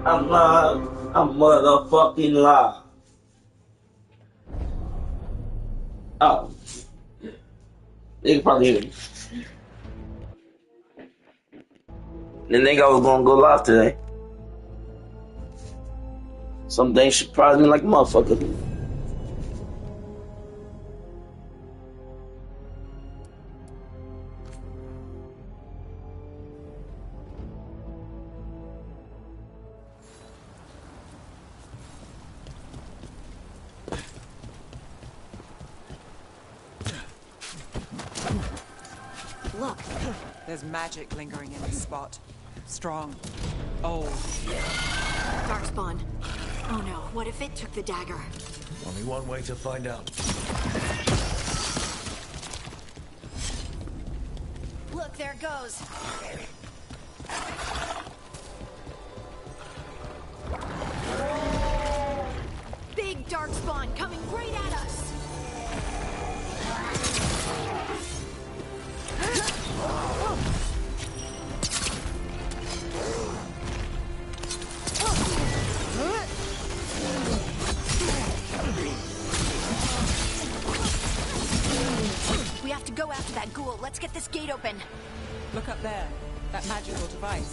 I'm live. I'm motherfucking live. Oh. They can probably hear me. Didn't think I was gonna go live today. Some things surprised me like a motherfucker. Look, there's magic lingering in this spot. Strong. Old. Darkspawn. Oh no, what if it took the dagger? Only one way to find out. Look, there it goes. Big Darkspawn coming right at us. We have to go after that ghoul. Let's get this gate open. Look up there. That magical device.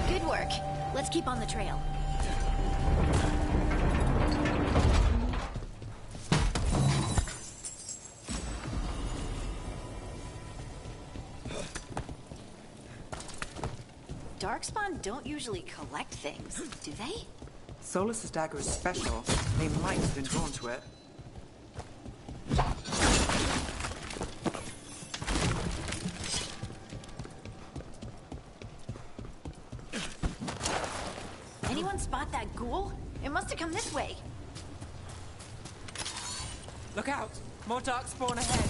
Good work. Let's keep on the trail. Darkspawn don't usually collect things, do they? Solus's dagger is special. They might have been drawn to it. Anyone spot that ghoul? It must have come this way. Look out! More darkspawn ahead.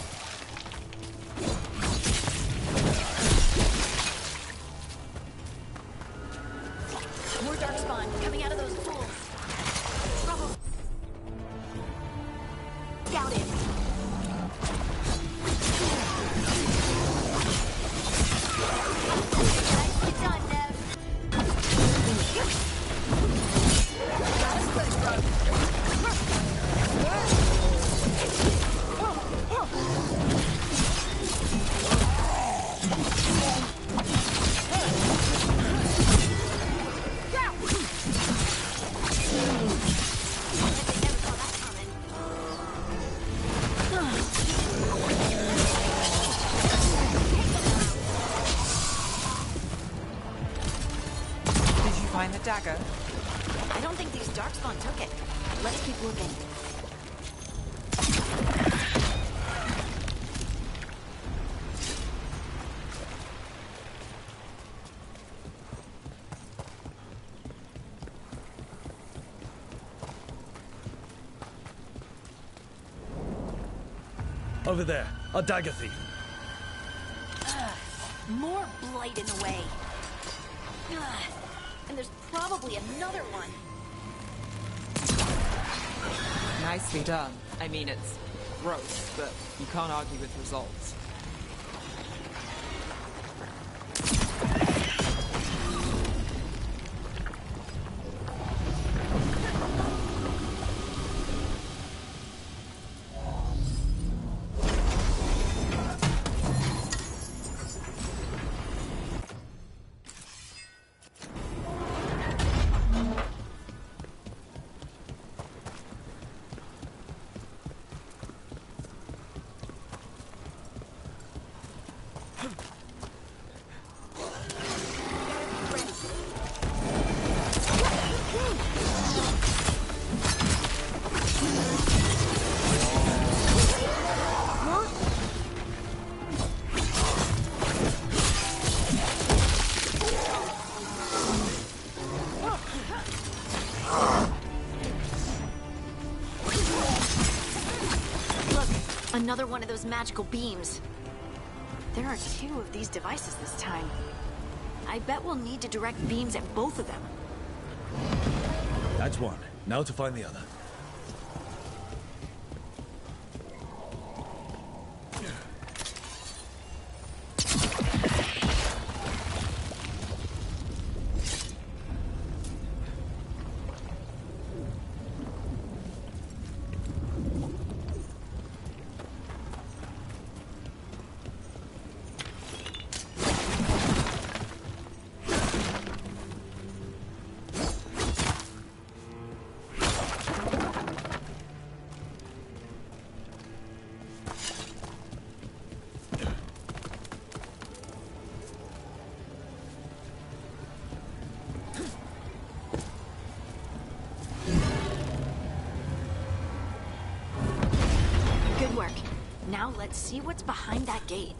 More Darkspawn coming out of those pools. Oh. Scout him. Nicely done, Nev. Got us close, bro. Find the dagger. I don't think these Darkspawn took it. Let's keep looking. Over there, a dagger thief. More blight in the way. And there's probably another one. Nicely done. I mean, it's gross, but you can't argue with results. Another one of those magical beams. There are two of these devices this time. I bet we'll need to direct beams at both of them. That's one. Now to find the other. Good work. Now let's see what's behind that gate.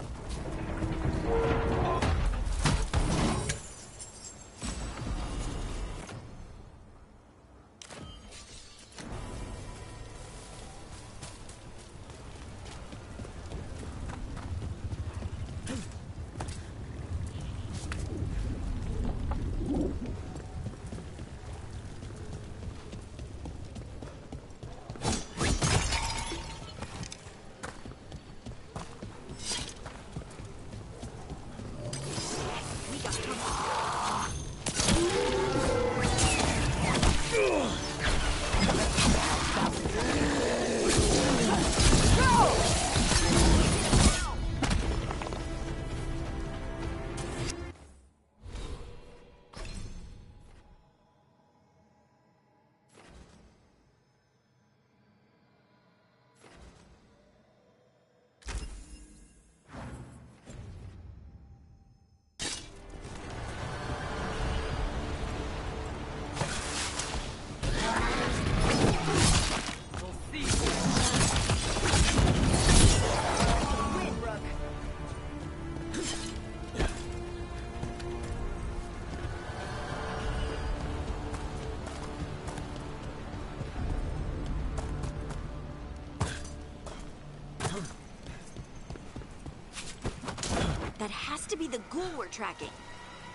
That has to be the ghoul we're tracking.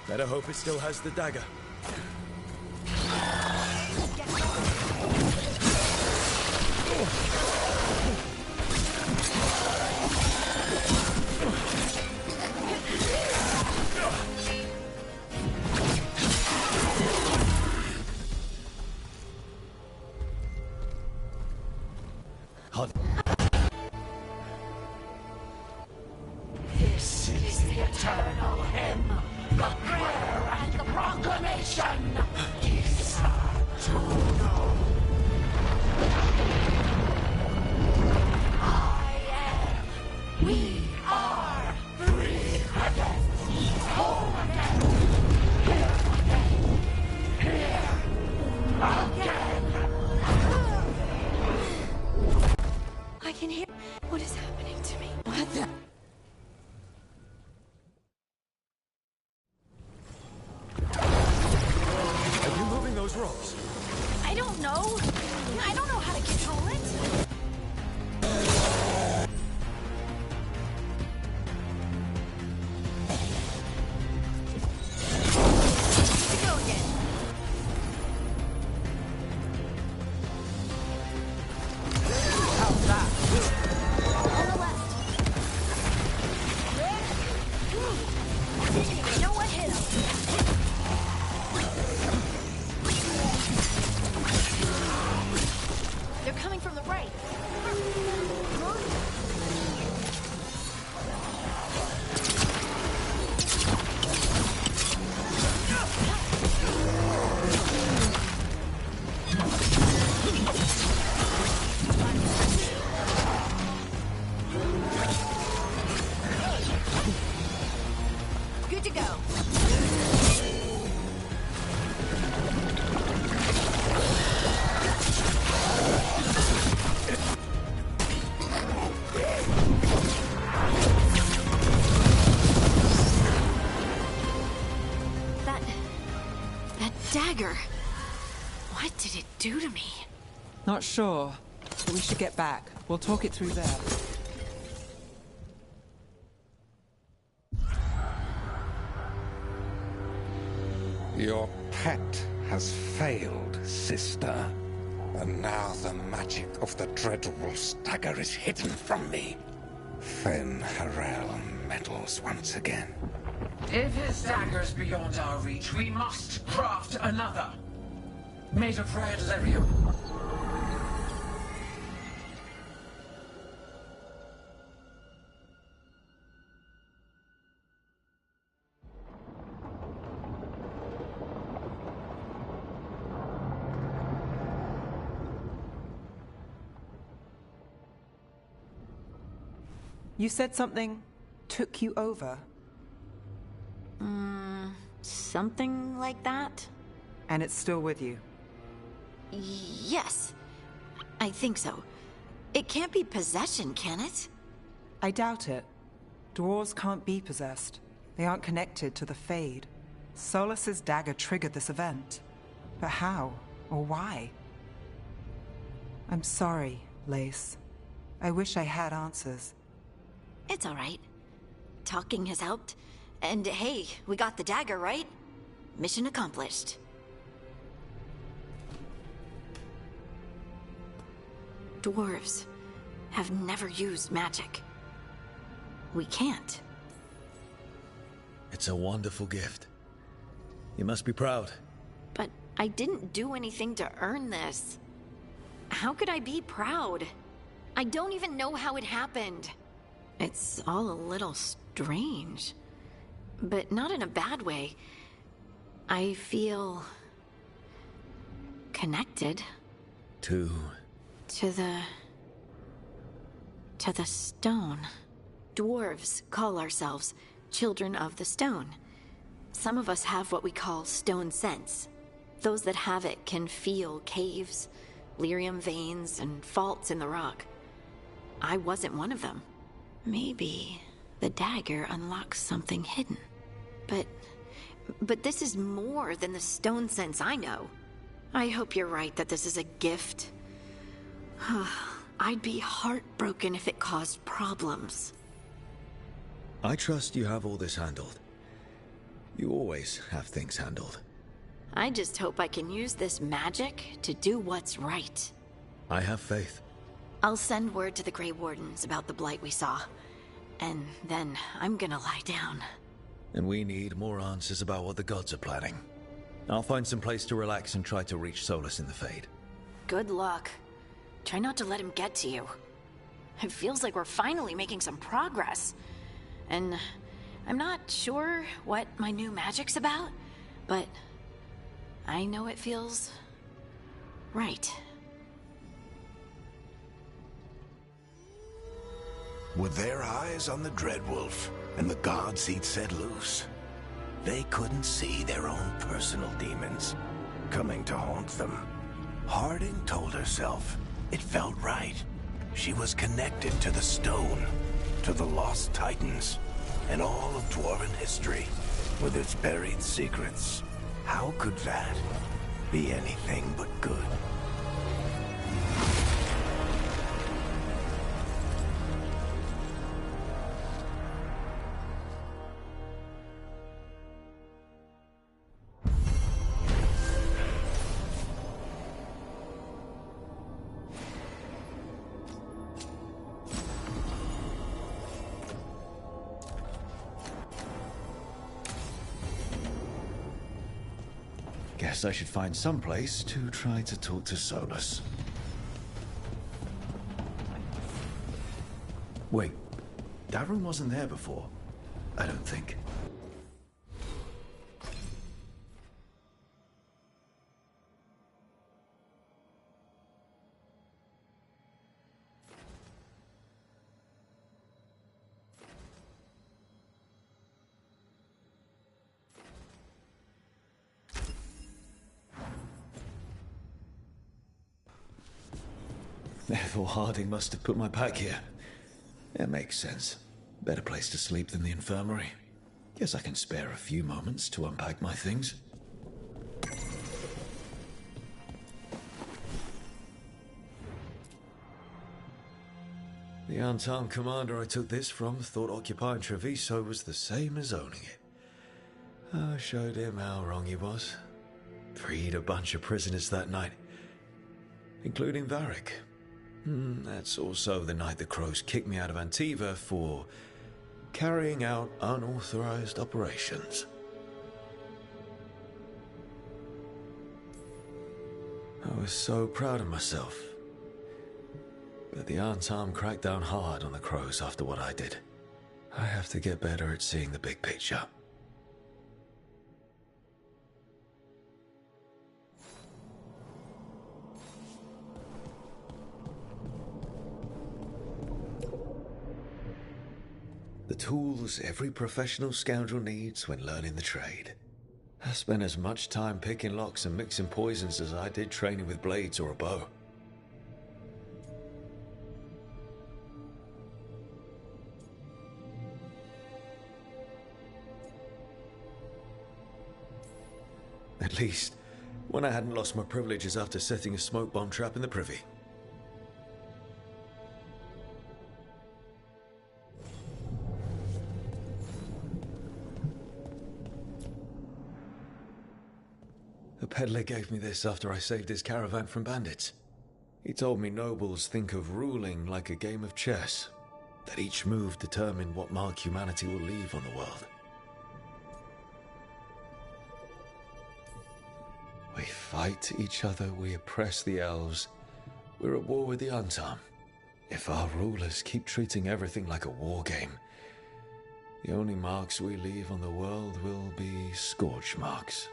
Better hope it still has the dagger. Hunt. This is the eternal hymn, the prayer and the proclamation. Isatuno. I am. We are free again. Home again. Here again. I can hear what is happening to me. What the? Are you moving those ropes? I don't know. I don't know how to control it. Go again. How's that? On the left. Didn't even know what hit him. They're coming from the right. Good to go. That dagger. What did it do to me? Not sure, but we should get back. We'll talk it through there. Your pet has failed, sister. And now the magic of the Dreadwolf's dagger is hidden from me. Fen Harel meddles once again. If his dagger's beyond our reach, we must craft another. Made of red lyrium. You said something took you over? Something like that? And it's still with you? Yes. I think so. It can't be possession, can it? I doubt it. Dwarves can't be possessed. They aren't connected to the Fade. Solus's dagger triggered this event. But how? Or why? I'm sorry, Lace. I wish I had answers. It's all right. Talking has helped. And hey, we got the dagger, right? Mission accomplished. Dwarves have never used magic. We can't. It's a wonderful gift. You must be proud. But I didn't do anything to earn this. How could I be proud? I don't even know how it happened. It's all a little strange. But not in a bad way. I feel connected. To the stone. Dwarves call ourselves children of the stone. Some of us have what we call stone sense. Those that have it can feel caves, lyrium veins, and faults in the rock. I wasn't one of them. Maybe the dagger unlocks something hidden. But this is more than the stone sense I know. I hope you're right that this is a gift. I'd be heartbroken if it caused problems. I trust you have all this handled. You always have things handled. I just hope I can use this magic to do what's right. I have faith. I'll send word to the Grey Wardens about the blight we saw. And then I'm gonna lie down. And we need more answers about what the gods are planning. I'll find some place to relax and try to reach Solus in the Fade. Good luck. Try not to let him get to you. It feels like we're finally making some progress. And I'm not sure what my new magic's about, but I know it feels right. With their eyes on the Dreadwolf and the gods he'd set loose, they couldn't see their own personal demons coming to haunt them. Harding told herself it felt right. She was connected to the stone, to the lost titans, and all of Dwarven history, with its buried secrets. How could that be anything but good? Guess I should find some place to try to talk to Solus. Wait, that room wasn't there before. I don't think. Therefore, Harding must have put my pack here. It makes sense. Better place to sleep than the infirmary. Guess I can spare a few moments to unpack my things. The unarmed commander I took this from thought occupying Treviso was the same as owning it. I showed him how wrong he was. Freed a bunch of prisoners that night, including Varric. That's also the night the Crows kicked me out of Antiva for carrying out unauthorized operations. I was so proud of myself. But the Arntam cracked down hard on the Crows after what I did. I have to get better at seeing the big picture. The tools every professional scoundrel needs when learning the trade. I spent as much time picking locks and mixing poisons as I did training with blades or a bow. At least, when I hadn't lost my privileges after setting a smoke bomb trap in the privy. The peddler gave me this after I saved his caravan from bandits. He told me nobles think of ruling like a game of chess, that each move determined what mark humanity will leave on the world. We fight each other, we oppress the elves. We're at war with the Arntam. If our rulers keep treating everything like a war game, the only marks we leave on the world will be scorch marks.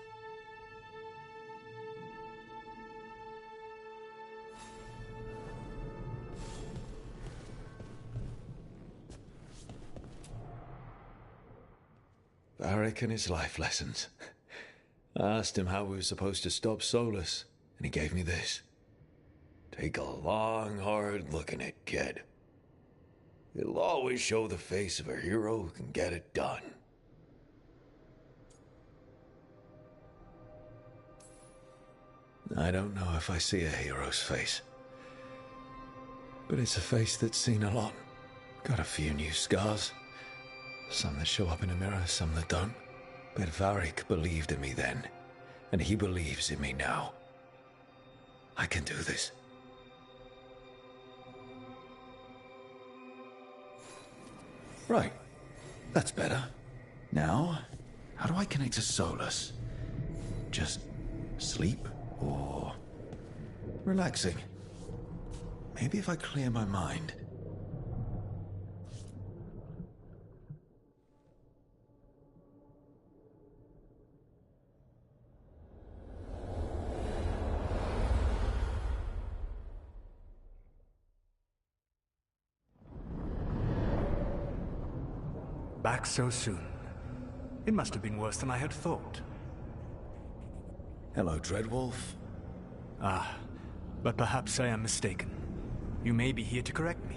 Varric and his life lessons. I asked him how we were supposed to stop Solus, and he gave me this. Take a long, hard look at it, kid. It'll always show the face of a hero who can get it done. I don't know if I see a hero's face, but it's a face that's seen a lot. Got a few new scars. Some that show up in a mirror, some that don't. But Varric believed in me then, and he believes in me now. I can do this. Right. That's better. Now, how do I connect to Solus? Just sleep or relaxing? Maybe if I clear my mind. Back so soon. It must have been worse than I had thought. Hello, Dreadwolf. But perhaps I am mistaken. You may be here to correct me,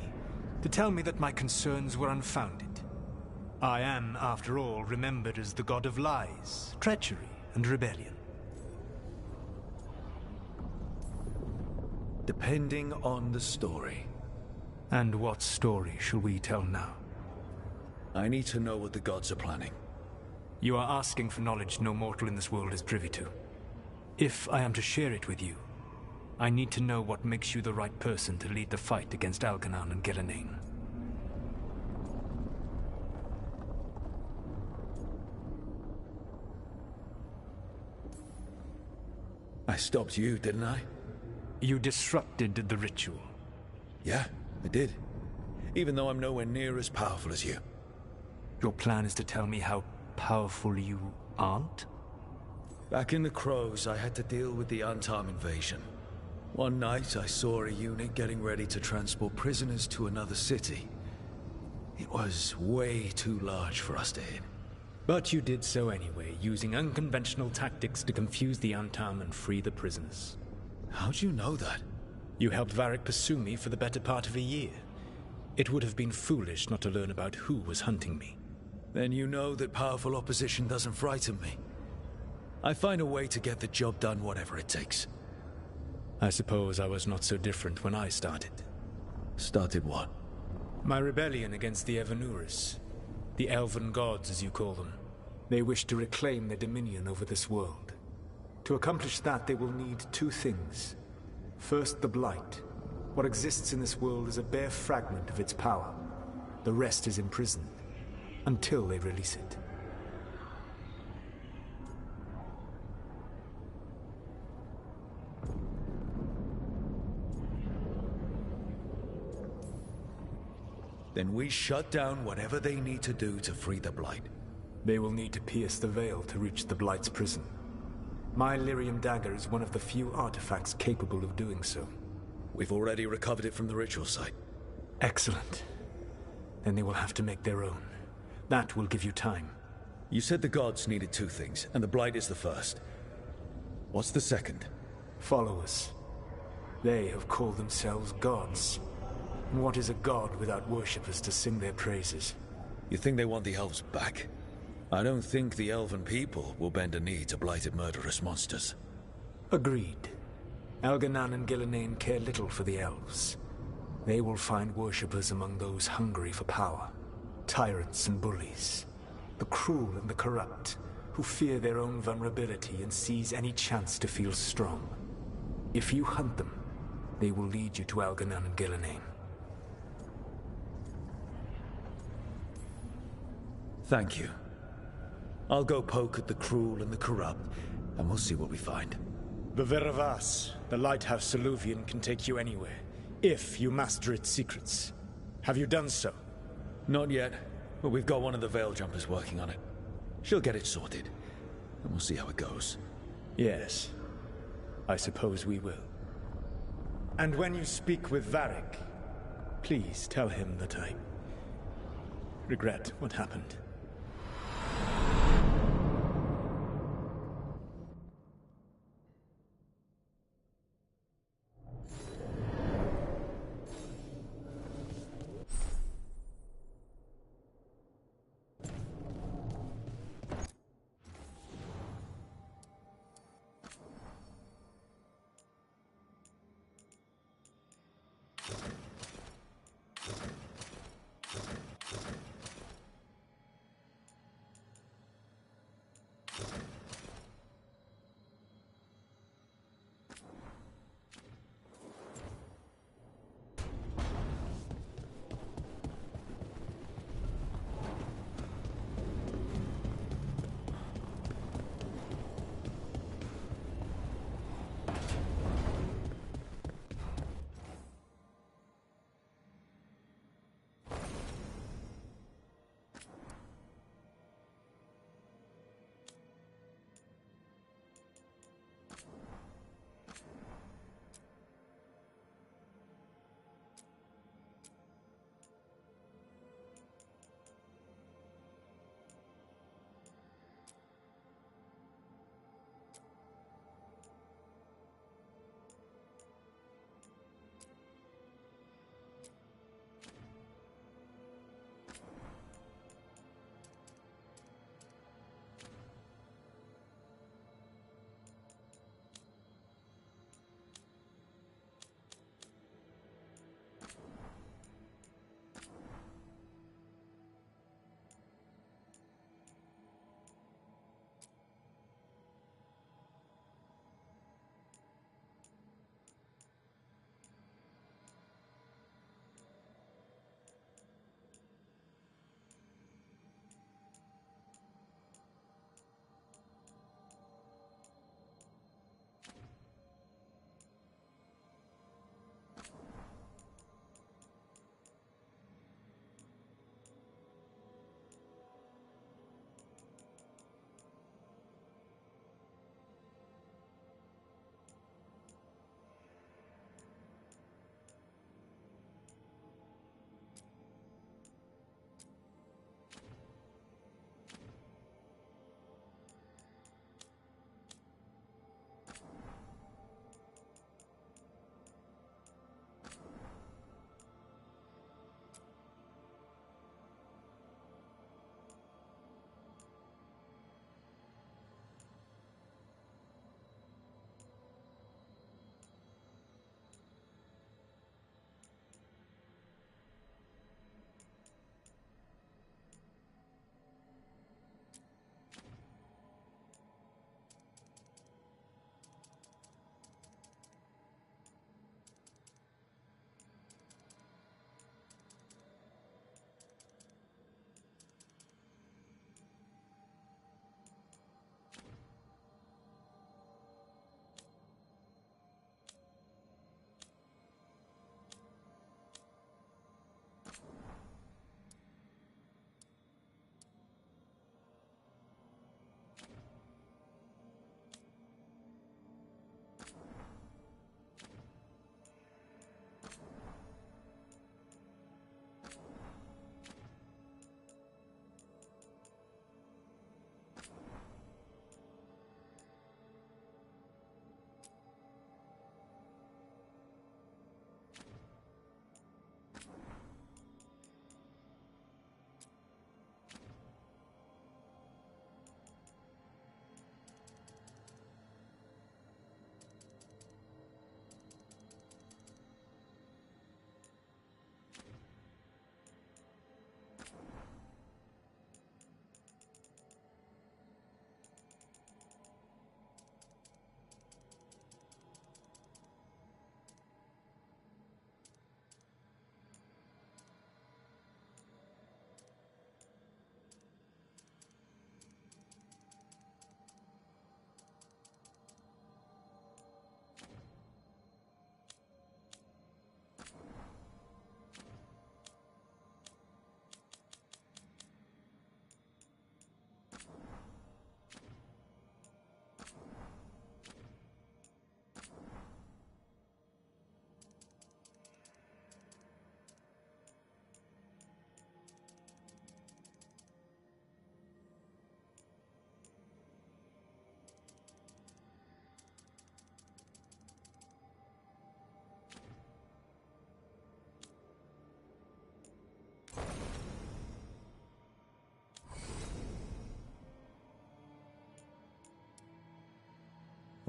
to tell me that my concerns were unfounded. I am, after all, remembered as the god of lies, treachery, and rebellion. Depending on the story. And what story shall we tell now? I need to know what the gods are planning. You are asking for knowledge no mortal in this world is privy to. If I am to share it with you, I need to know what makes you the right person to lead the fight against Algernon and Gillenane. I stopped you, didn't I? You disrupted the ritual. Yeah, I did. Even though I'm nowhere near as powerful as you. Your plan is to tell me how powerful you aren't? Back in the Crows, I had to deal with the Arntam invasion. One night, I saw a unit getting ready to transport prisoners to another city. It was way too large for us to hit. But you did so anyway, using unconventional tactics to confuse the Arntam and free the prisoners. How'd you know that? You helped Varric pursue me for the better part of a year. It would have been foolish not to learn about who was hunting me. Then you know that powerful opposition doesn't frighten me. I find a way to get the job done, whatever it takes. I suppose I was not so different when I started. Started what? My rebellion against the Evanuris. The Elven gods, as you call them. They wish to reclaim their dominion over this world. To accomplish that, they will need two things. First, the Blight. What exists in this world is a bare fragment of its power. The rest is imprisoned, until they release it. Then we shut down whatever they need to do to free the Blight. They will need to pierce the veil to reach the Blight's prison. My lyrium dagger is one of the few artifacts capable of doing so. We've already recovered it from the ritual site. Excellent. Then they will have to make their own. That will give you time. You said the gods needed two things, and the Blight is the first. What's the second? Followers. They have called themselves gods. And what is a god without worshippers to sing their praises? You think they want the elves back? I don't think the elven people will bend a knee to blighted murderous monsters. Agreed. Elganan and Gillenane care little for the elves. They will find worshippers among those hungry for power. Tyrants and bullies. The cruel and the corrupt, who fear their own vulnerability and seize any chance to feel strong. If you hunt them, they will lead you to Elganan and Gillenane. Thank you. I'll go poke at the cruel and the corrupt, and we'll see what we find. The Veravas, the lighthouse Soluvian, can take you anywhere, if you master its secrets. Have you done so? Not yet, but we've got one of the Veil Jumpers working on it. She'll get it sorted, and we'll see how it goes. Yes, I suppose we will. And when you speak with Varric, please tell him that I regret what happened.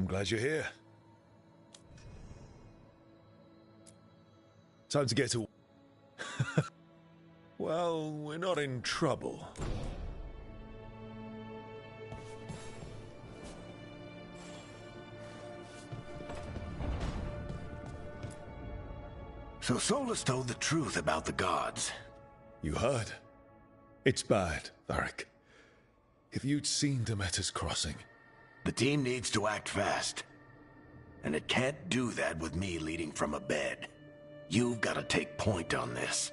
I'm glad you're here. Time to get to... Well, we're not in trouble. So Solus told the truth about the gods. You heard? It's bad, Varric. If you'd seen Demeter's crossing... The team needs to act fast. And it can't do that with me leading from a bed. You've got to take point on this.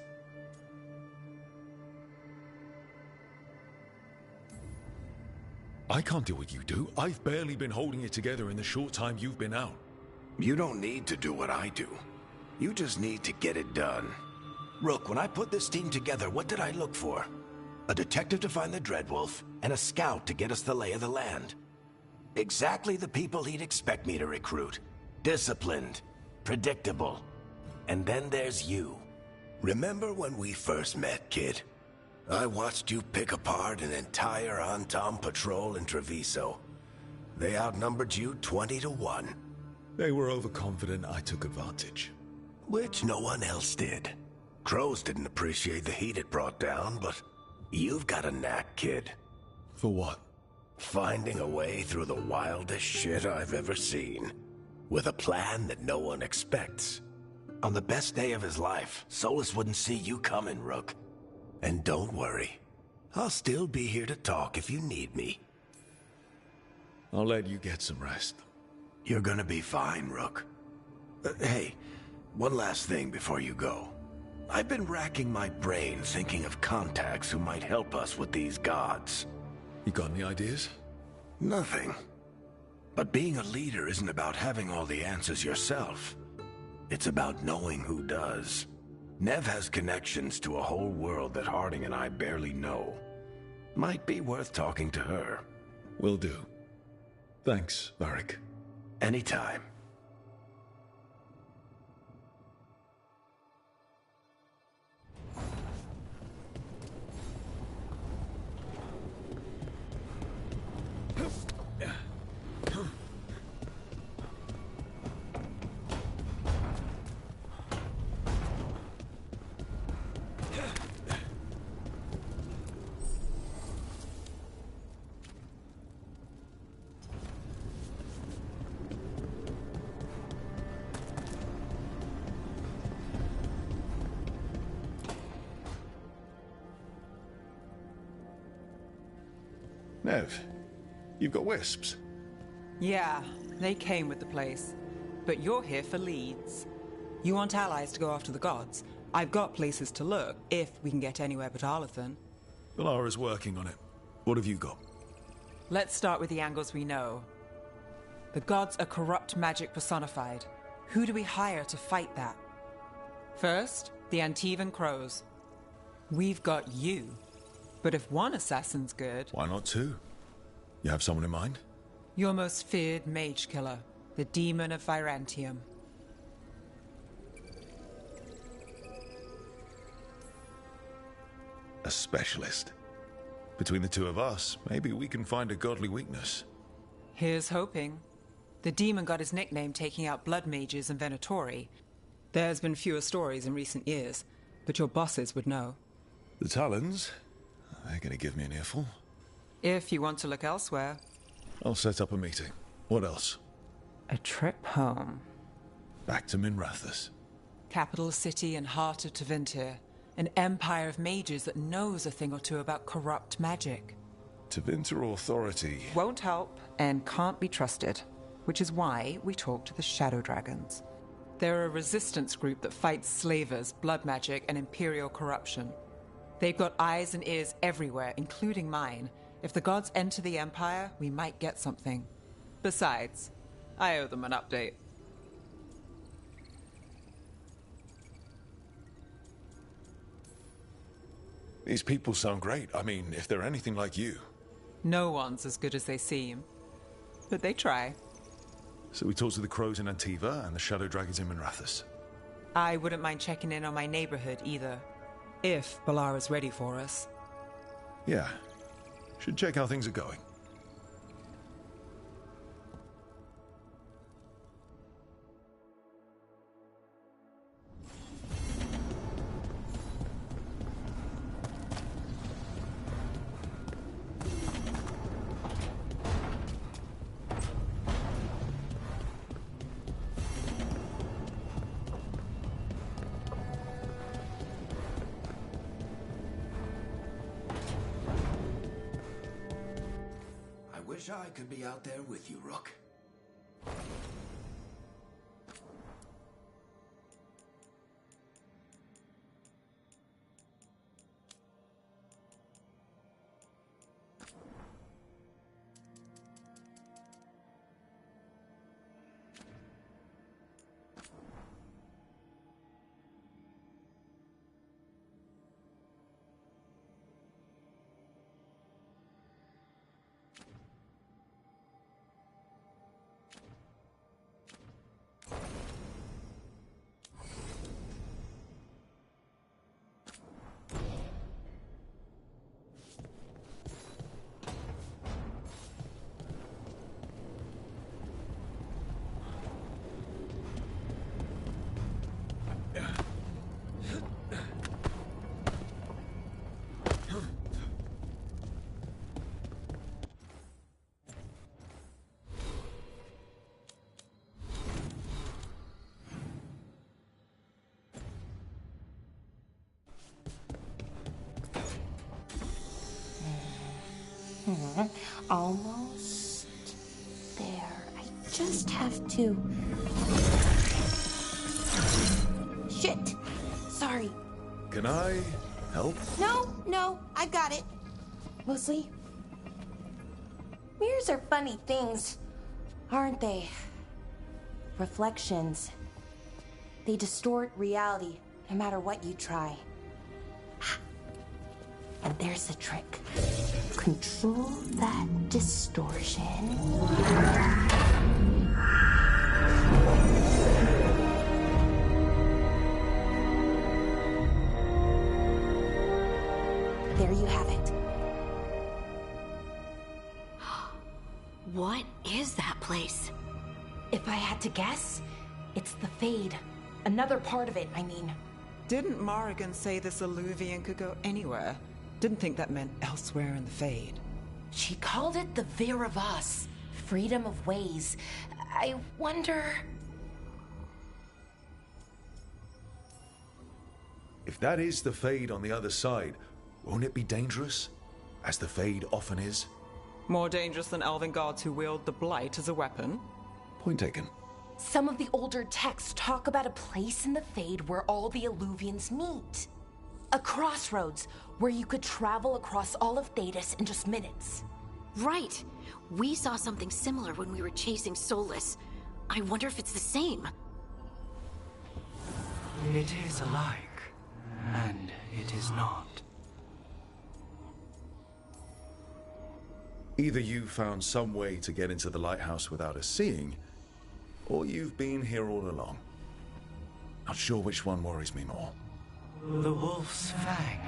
I can't do what you do. I've barely been holding it together in the short time you've been out. You don't need to do what I do. You just need to get it done. Rook, when I put this team together, what did I look for? A detective to find the Dreadwolf, and a scout to get us the lay of the land. Exactly the people he'd expect me to recruit. Disciplined, predictable. And then there's you. Remember when we first met, kid? I watched you pick apart an entire Antom patrol in Treviso. They outnumbered you 20-1. They were overconfident. I took advantage. Which no one else did. Crows didn't appreciate the heat it brought down, but you've got a knack, kid. For what? Finding a way through the wildest shit I've ever seen. With a plan that no one expects. On the best day of his life, Solus wouldn't see you coming, Rook. And don't worry. I'll still be here to talk if you need me. I'll let you get some rest. You're gonna be fine, Rook. Hey, one last thing before you go. I've been racking my brain thinking of contacts who might help us with these gods. You got any ideas? Nothing. But being a leader isn't about having all the answers yourself. It's about knowing who does. Nev has connections to a whole world that Harding and I barely know. Might be worth talking to her. Will do. Thanks, Varric. Anytime. Nev, you've got wisps. Yeah, they came with the place. But you're here for leads. You want allies to go after the gods? I've got places to look, if we can get anywhere but Arlathan. Valara's working on it. What have you got? Let's start with the angles we know. The gods are corrupt magic personified. Who do we hire to fight that? First, the Antivan Crows. We've got you. But if one assassin's good... Why not two? You have someone in mind? Your most feared mage killer, the Demon of Virantium. A specialist. Between the two of us, maybe we can find a godly weakness. Here's hoping. The demon got his nickname taking out blood mages and Venatori. There's been fewer stories in recent years, but your bosses would know. The Talons? They're gonna give me an earful. If you want to look elsewhere. I'll set up a meeting. What else? A trip home. Back to Minrathous. Capital city and heart of Tevinter. An empire of mages that knows a thing or two about corrupt magic. Tevinter authority... Won't help and can't be trusted. Which is why we talk to the Shadow Dragons. They're a resistance group that fights slavers, blood magic, and imperial corruption. They've got eyes and ears everywhere, including mine. If the gods enter the Empire, we might get something. Besides, I owe them an update. These people sound great. I mean, if they're anything like you. No one's as good as they seem. But they try. So we talk to the Crows in Antiva and the Shadow Dragons in Minrathous. I wouldn't mind checking in on my neighborhood either. If Balara's ready for us. Yeah. Should check how things are going. wish I could be out there with you, Rook. Almost there. I just have to... Shit! Sorry. Can I help? No, I got it. Mostly, mirrors are funny things, aren't they? Reflections. They distort reality, no matter what you try. And there's the trick. Control that distortion. There you have it. What is that place? If I had to guess, it's the Fade. Another part of it, I mean. Didn't Morrigan say this Illuvian could go anywhere? Didn't think that meant elsewhere in the Fade. She called it the Vir of Us, freedom of ways. I wonder... If that is the Fade on the other side, won't it be dangerous? As the Fade often is? More dangerous than elven gods who wield the Blight as a weapon? Point taken. Some of the older texts talk about a place in the Fade where all the Illuvians meet. A crossroads where you could travel across all of Thedas in just minutes. Right. We saw something similar when we were chasing Solus. I wonder if it's the same. It is alike, and it is not. Either you found some way to get into the lighthouse without us seeing, or you've been here all along. Not sure which one worries me more. The Wolf's Fang.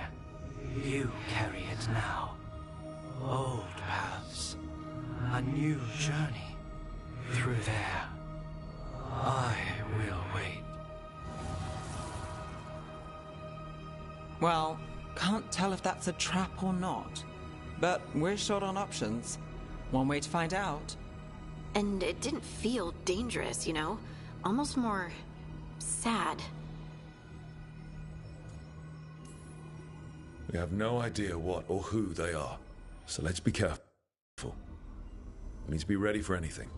You carry it now. Old paths. A new journey. Through there. I will wait. Well, can't tell if that's a trap or not. But we're short on options. One way to find out. And it didn't feel dangerous, you know? Almost more... sad. We have no idea what or who they are, so let's be careful. We need to be ready for anything.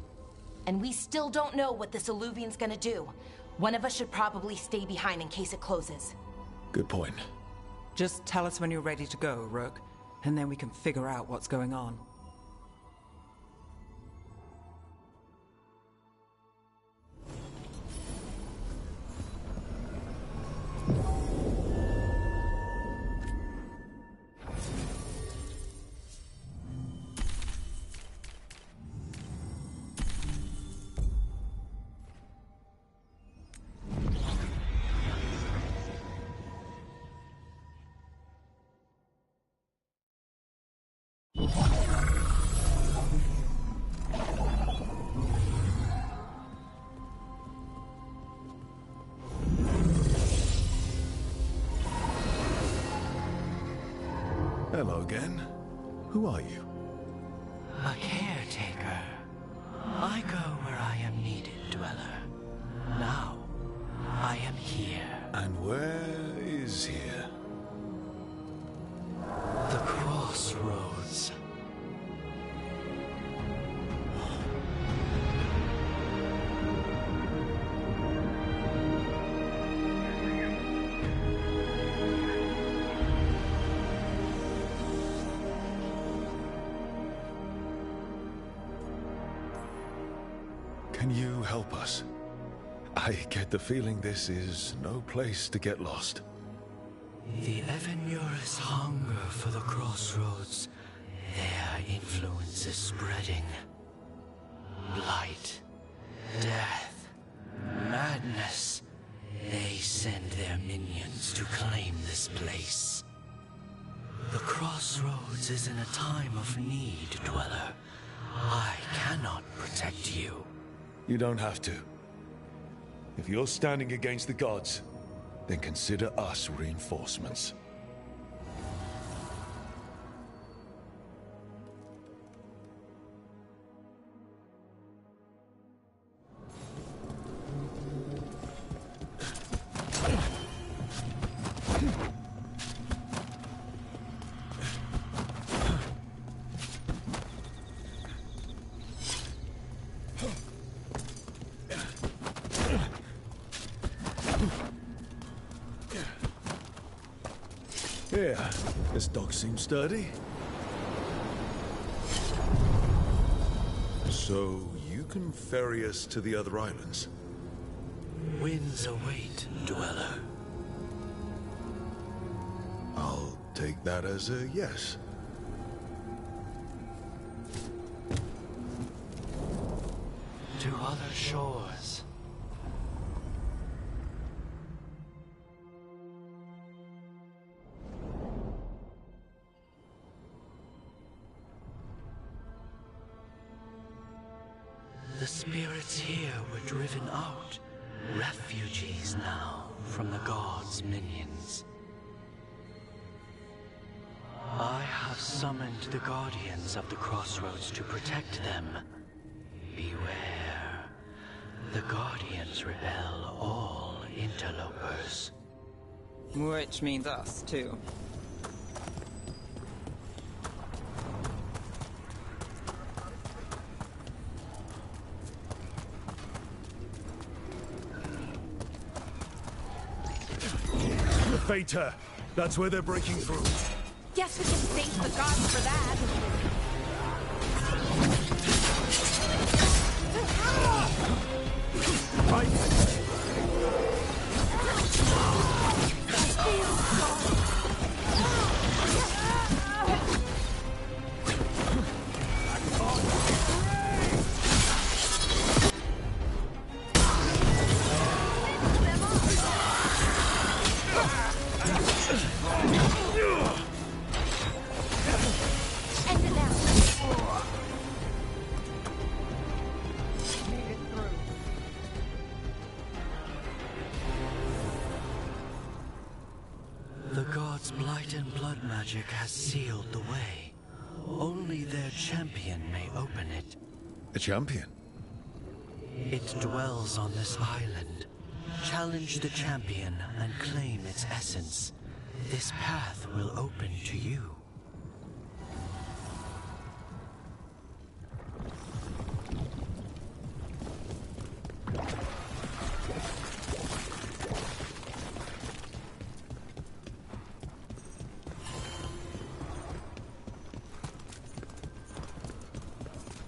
And we still don't know what this Illuvian's gonna do. One of us should probably stay behind in case it closes. Good point. Just tell us when you're ready to go, Rook, and then we can figure out what's going on. Hello again. Who are you? A caretaker. I go where I am needed, Dweller. Now, I am here. And where is here? The crossroads. Can you help us? I get the feeling this is no place to get lost. The Evanurus hunger for the crossroads. Their influence is spreading. Blight, death, madness. They send their minions to claim this place. The crossroads is in a time of need, Dweller. I cannot protect you. You don't have to. If you're standing against the gods, then consider us reinforcements. Yeah, this dog seems sturdy. So, you can ferry us to the other islands? Winds await, Dweller. I'll take that as a yes. To other shores. The spirits here were driven out, refugees now from the gods' minions. I have summoned the guardians of the crossroads to protect them. Beware. The guardians repel all interlopers. Which means us, too. Fater! That's where they're breaking through. Guess we can thank the gods for that. The gods' blight and blood magic has sealed the way. Only their champion may open it. A champion? It dwells on this island. Challenge the champion and claim its essence. This path will open to you.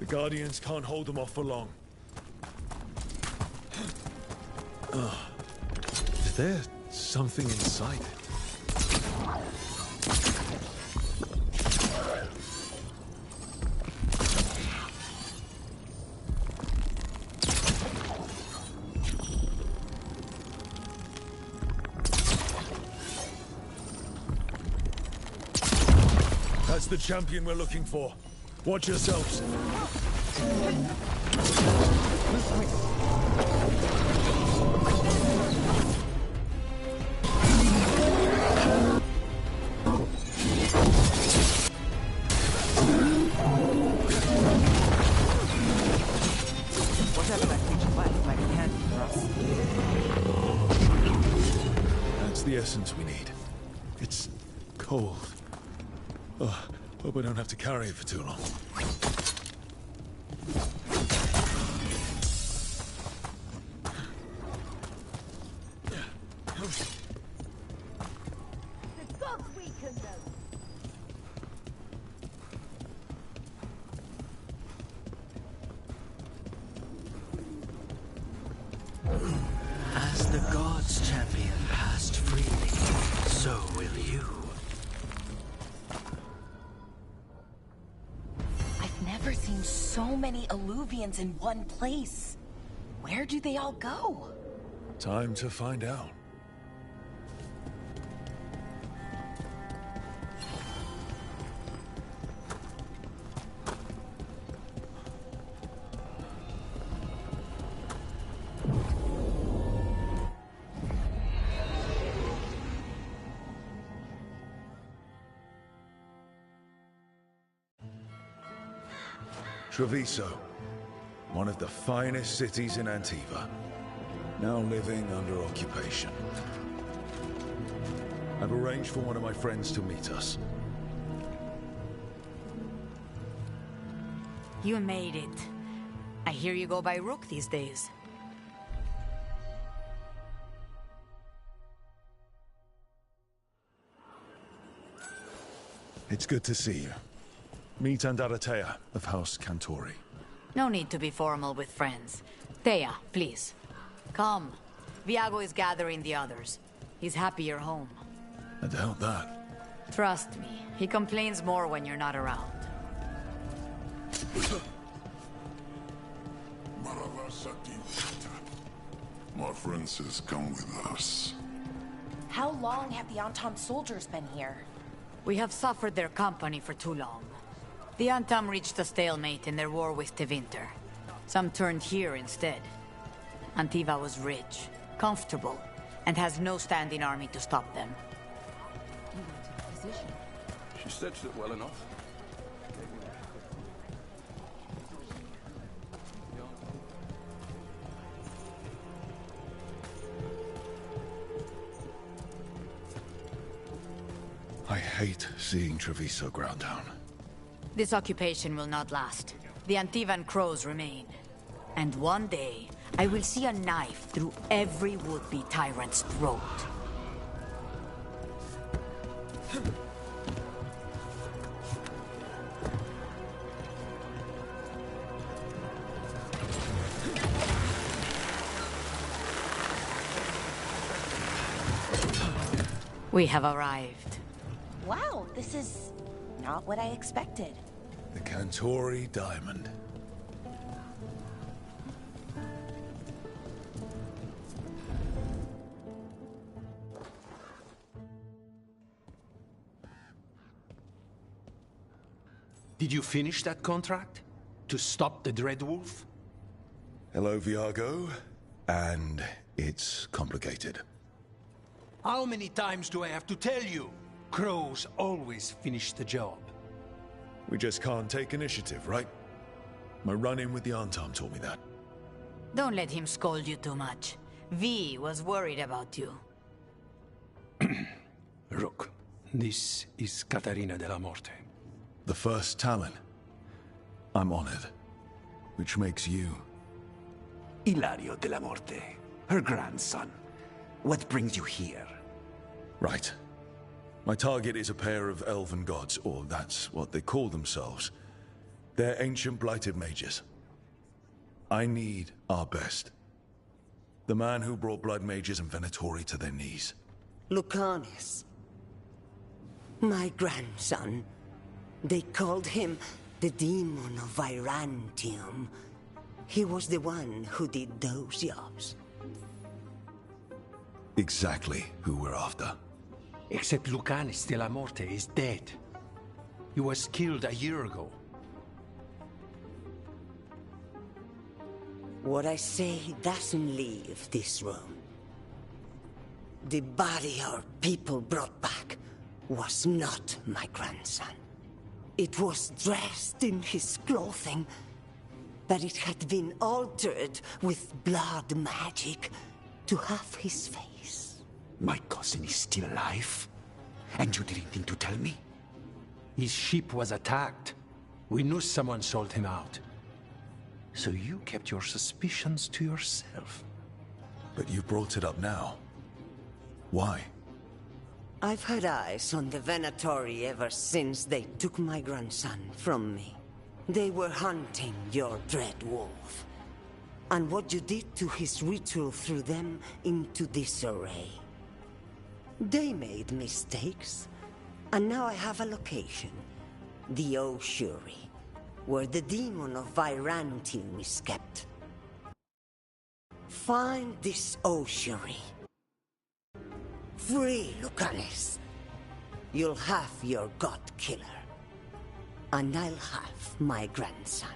The Guardians can't hold them off for long. Is there something inside it? That's the champion we're looking for. Watch yourselves. Whatever that creature left might be handy for us. That's the essence we need. It's cold. Oh, hope I don't have to carry it for too long. God's champion passed freely, so will you. I've never seen so many Illuvians in one place. Where do they all go? Time to find out. Treviso, one of the finest cities in Antiva, now living under occupation. I've arranged for one of my friends to meet us. You made it. I hear you go by Rook these days. It's good to see you. Meet Andaratea of House Cantori. No need to be formal with friends. Thea, please. Come. Viago is gathering the others. He's happy you're home. I doubt that. Trust me, he complains more when you're not around. My friend says come with us. How long have the Antam soldiers been here? We have suffered their company for too long. The Antam reached a stalemate in their war with Tevinter. Some turned here instead. Antiva was rich, comfortable, and has no standing army to stop them. She stitched it well enough. I hate seeing Treviso ground down. This occupation will not last. The Antivan crows remain. And one day, I will see a knife through every would-be tyrant's throat. We have arrived. Wow, this is not what I expected. The Cantori Diamond. Did you finish that contract? To stop the Dreadwolf? Hello, Viago. And it's complicated. How many times do I have to tell you? Crows always finish the job. We just can't take initiative, right? My run-in with the Antam told me that. Don't let him scold you too much. V was worried about you. Rook, this is Catarina de la Morte. The first Talon. I'm honored. Which makes you... Ilario de la Morte, her grandson. What brings you here? Right. My target is a pair of elven gods, or that's what they call themselves. They're ancient blighted mages. I need our best. The man who brought blood mages and Venatori to their knees. Lucanis. My grandson. They called him the Demon of Virantium. He was the one who did those jobs. Exactly who we're after. Except Lucanis de la Morte is dead. He was killed a year ago. What I say doesn't leave this room. The body our people brought back was not my grandson. It was dressed in his clothing, but it had been altered with blood magic to have his face. My cousin is still alive? And you didn't think to tell me? His ship was attacked. We knew someone sold him out. So you kept your suspicions to yourself. But you brought it up now. Why? I've had eyes on the Venatori ever since they took my grandson from me. They were hunting your Dreadwolf. and what you did to his ritual threw them into disarray. They made mistakes, and now I have a location. The Ossuary, where the demon of Virantium is kept. Find this Ossuary. Free Lucanes. You'll have your god killer. And I'll have my grandson.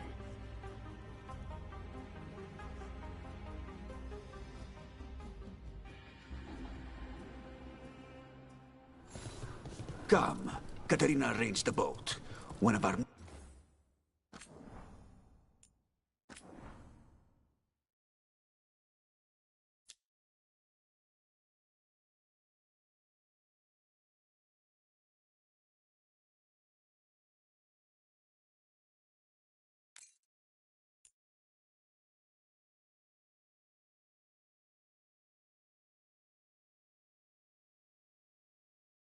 Come. Katerina arranged the boat. One of our